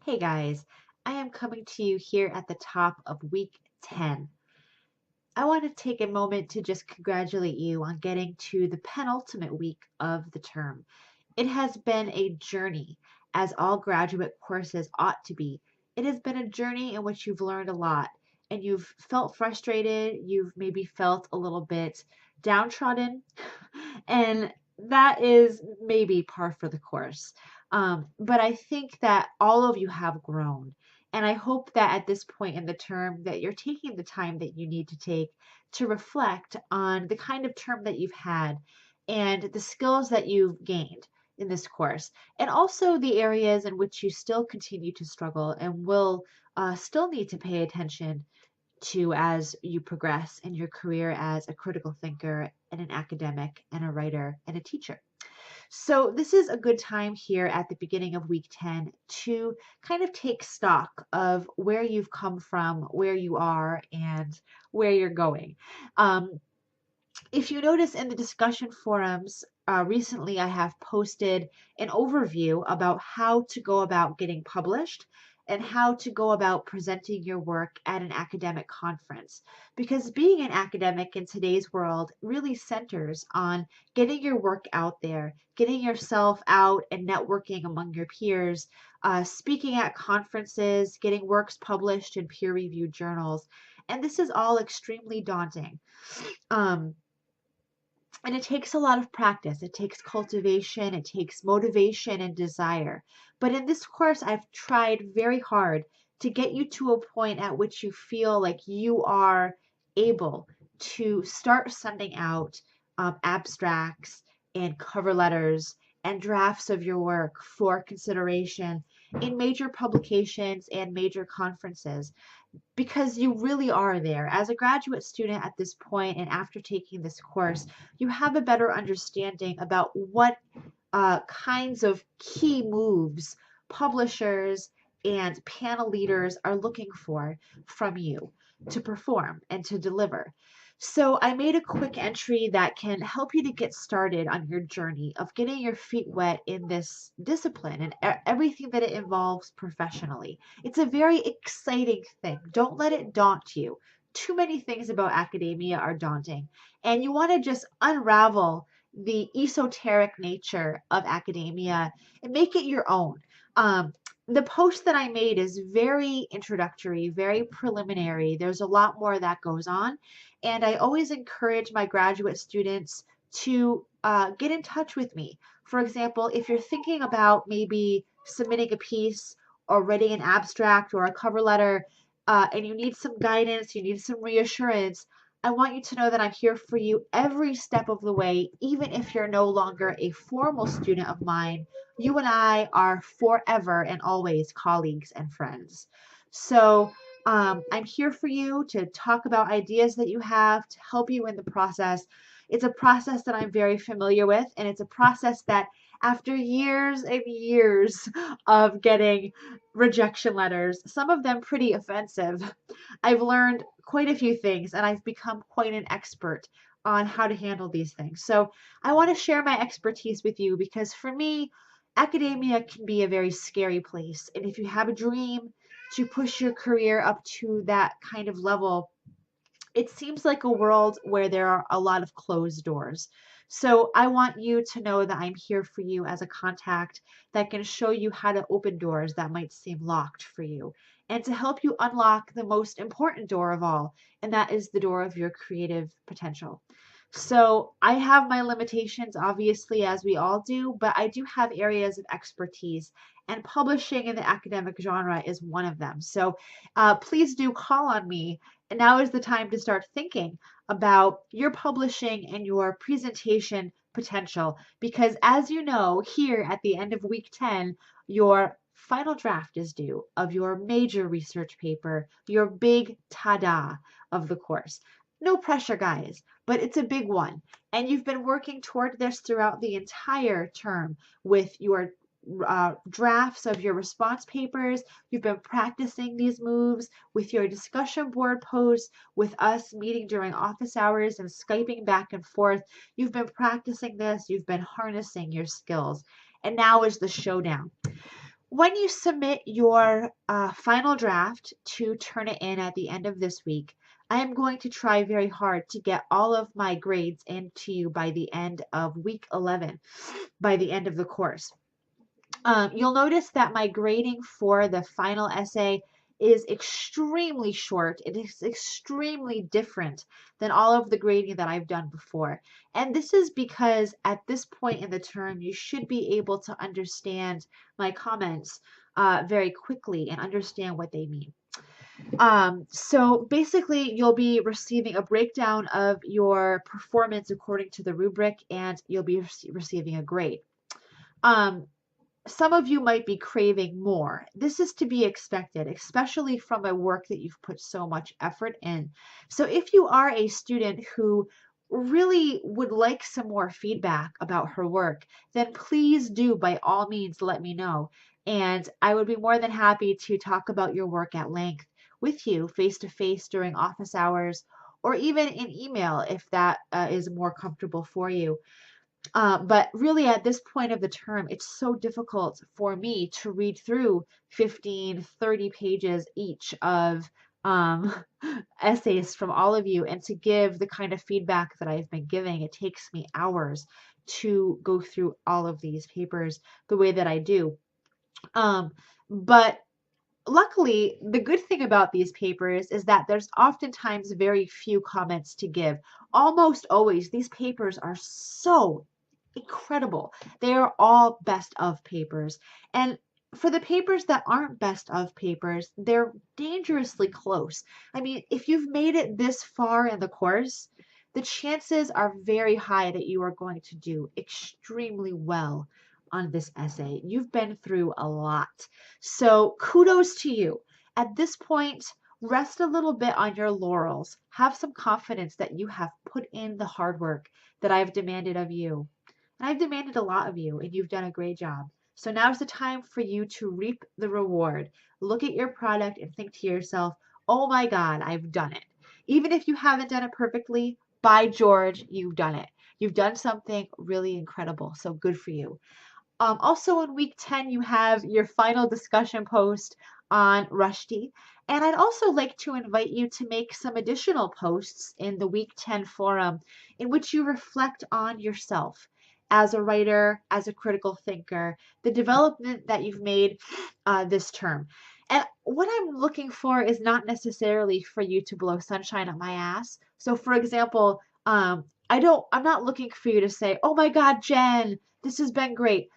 Hey guys, I am coming to you here at the top of week 10. I want to take a moment to just congratulate you on getting to the penultimate week of the term. It has been a journey, as all graduate courses ought to be. It has been a journey in which you've learned a lot and you've felt frustrated, you've maybe felt a little bit downtrodden, and that is maybe par for the course. But I think that all of you have grown. And I hope that at this point in the term that you're taking the time that you need to take to reflect on the kind of term that you've had and the skills that you've gained in this course, and also the areas in which you still continue to struggle and will still need to pay attention to as you progress in your career as a critical thinker and an academic and a writer and a teacher. So, this is a good time here at the beginning of week 10 to kind of take stock of where you've come from, where you are, and where you're going. Um, if you notice in the discussion forums, recently I have posted an overview about how to go about getting published and how to go about presenting your work at an academic conference. Because being an academic in today's world really centers on getting your work out there, getting yourself out and networking among your peers, speaking at conferences, getting works published in peer reviewed journals. And this is all extremely daunting. Um, and it takes a lot of practice. It takes cultivation, it takes motivation and desire. But in this course, I've tried very hard to get you to a point at which you feel like you are able to start sending out abstracts and cover letters and drafts of your work for consideration in major publications and major conferences, because you really are there. As a graduate student at this point and after taking this course, you have a better understanding about what kinds of key moves publishers and panel leaders are looking for from you to perform and to deliver. So I made a quick entry that can help you to get started on your journey of getting your feet wet in this discipline and everything that it involves professionally. It's a very exciting thing. Don't let it daunt you. Too many things about academia are daunting, and you want to just unravel the esoteric nature of academia and make it your own. The post that I made is very introductory, very preliminary. There's a lot more that goes on. And I always encourage my graduate students to get in touch with me. For example, if you're thinking about maybe submitting a piece or writing an abstract or a cover letter, and you need some guidance, you need some reassurance, I want you to know that I'm here for you every step of the way, even if you're no longer a formal student of mine. You and I are forever and always colleagues and friends. So I'm here for you to talk about ideas that you have to help you in the process. It's a process that I'm very familiar with, and it's a process that after years and years of getting rejection letters, some of them pretty offensive, I've learned quite a few things and I've become quite an expert on how to handle these things. So I want to share my expertise with you because for me, academia can be a very scary place. And if you have a dream to push your career up to that kind of level, it seems like a world where there are a lot of closed doors. So I want you to know that I'm here for you as a contact that can show you how to open doors that might seem locked for you and to help you unlock the most important door of all, and that is the door of your creative potential. So I have my limitations, obviously, as we all do, but I do have areas of expertise, and publishing in the academic genre is one of them. So please do call on me. And now is the time to start thinking about your publishing and your presentation potential. Because as you know, here at the end of week 10, your final draft is due of your major research paper, your big ta-da of the course. No pressure, guys, but it's a big one. And you've been working toward this throughout the entire term with your drafts of your response papers. You've been practicing these moves with your discussion board posts, with us meeting during office hours and Skyping back and forth. You've been practicing this, you've been harnessing your skills. And now is the showdown. When you submit your final draft to turn it in at the end of this week, I am going to try very hard to get all of my grades into you by the end of week 11, by the end of the course. You'll notice that my grading for the final essay is extremely short. It is extremely different than all of the grading that I've done before. And this is because at this point in the term, you should be able to understand my comments very quickly and understand what they mean. So basically, you'll be receiving a breakdown of your performance according to the rubric, and you'll be receiving a grade. Some of you might be craving more. This is to be expected, especially from a work that you've put so much effort in. So if you are a student who really would like some more feedback about her work, then please do by all means let me know. And I would be more than happy to talk about your work at length with you face to face during office hours or even in email if that is more comfortable for you. But really, at this point of the term, it's so difficult for me to read through 15, 30 pages each of um, essays from all of you and to give the kind of feedback that I've been giving. It takes me hours to go through all of these papers the way that I do. But luckily, the good thing about these papers is that there's oftentimes very few comments to give. Almost always, these papers are so incredible. They are all best of papers. And for the papers that aren't best of papers, they're dangerously close. I mean, if you've made it this far in the course, the chances are very high that you are going to do extremely well on this essay. You've been through a lot. So kudos to you. At this point, rest a little bit on your laurels. Have some confidence that you have put in the hard work that I've demanded of you. And I've demanded a lot of you, and you've done a great job. So now's the time for you to reap the reward. Look at your product and think to yourself, oh my God, I've done it. Even if you haven't done it perfectly, by George, you've done it. You've done something really incredible. So good for you. Also in week 10, you have your final discussion post on Rushdie. And I'd also like to invite you to make some additional posts in the week 10 forum in which you reflect on yourself as a writer, as a critical thinker, the development that you've made this term. And what I'm looking for is not necessarily for you to blow sunshine up my ass. So for example, I'm not looking for you to say, oh my God, Jen, this has been great.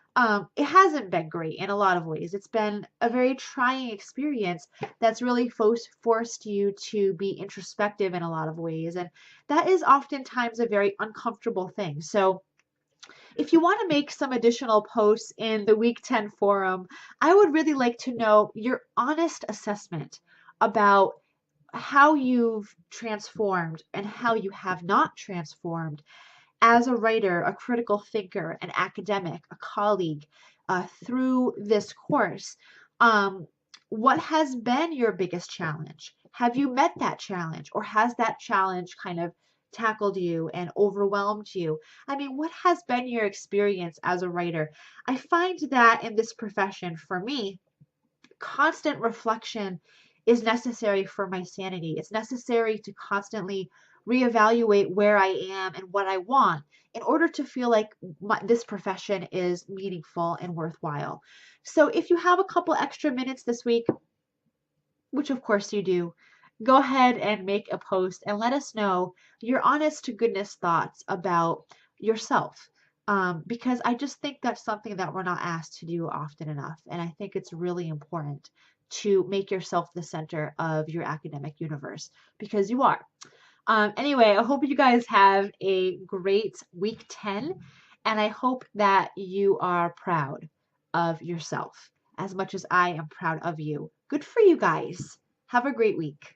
It hasn't been great in a lot of ways. It's been a very trying experience that's really forced you to be introspective in a lot of ways. And that is oftentimes a very uncomfortable thing. So if you want to make some additional posts in the Week 10 forum, I would really like to know your honest assessment about how you've transformed and how you have not transformed as a writer, a critical thinker, an academic, a colleague through this course. What has been your biggest challenge? Have you met that challenge, or has that challenge kind of tackled you and overwhelmed you? I mean, what has been your experience as a writer? I find that in this profession, for me, constant reflection is necessary for my sanity. It's necessary to constantly reevaluate where I am and what I want in order to feel like this profession is meaningful and worthwhile. So if you have a couple extra minutes this week, which of course you do, go ahead and make a post and let us know your honest to goodness thoughts about yourself. Because I just think that's something that we're not asked to do often enough. And I think it's really important to make yourself the center of your academic universe because you are. Anyway, I hope you guys have a great week 10, and I hope that you are proud of yourself as much as I am proud of you. Good for you guys. Have a great week.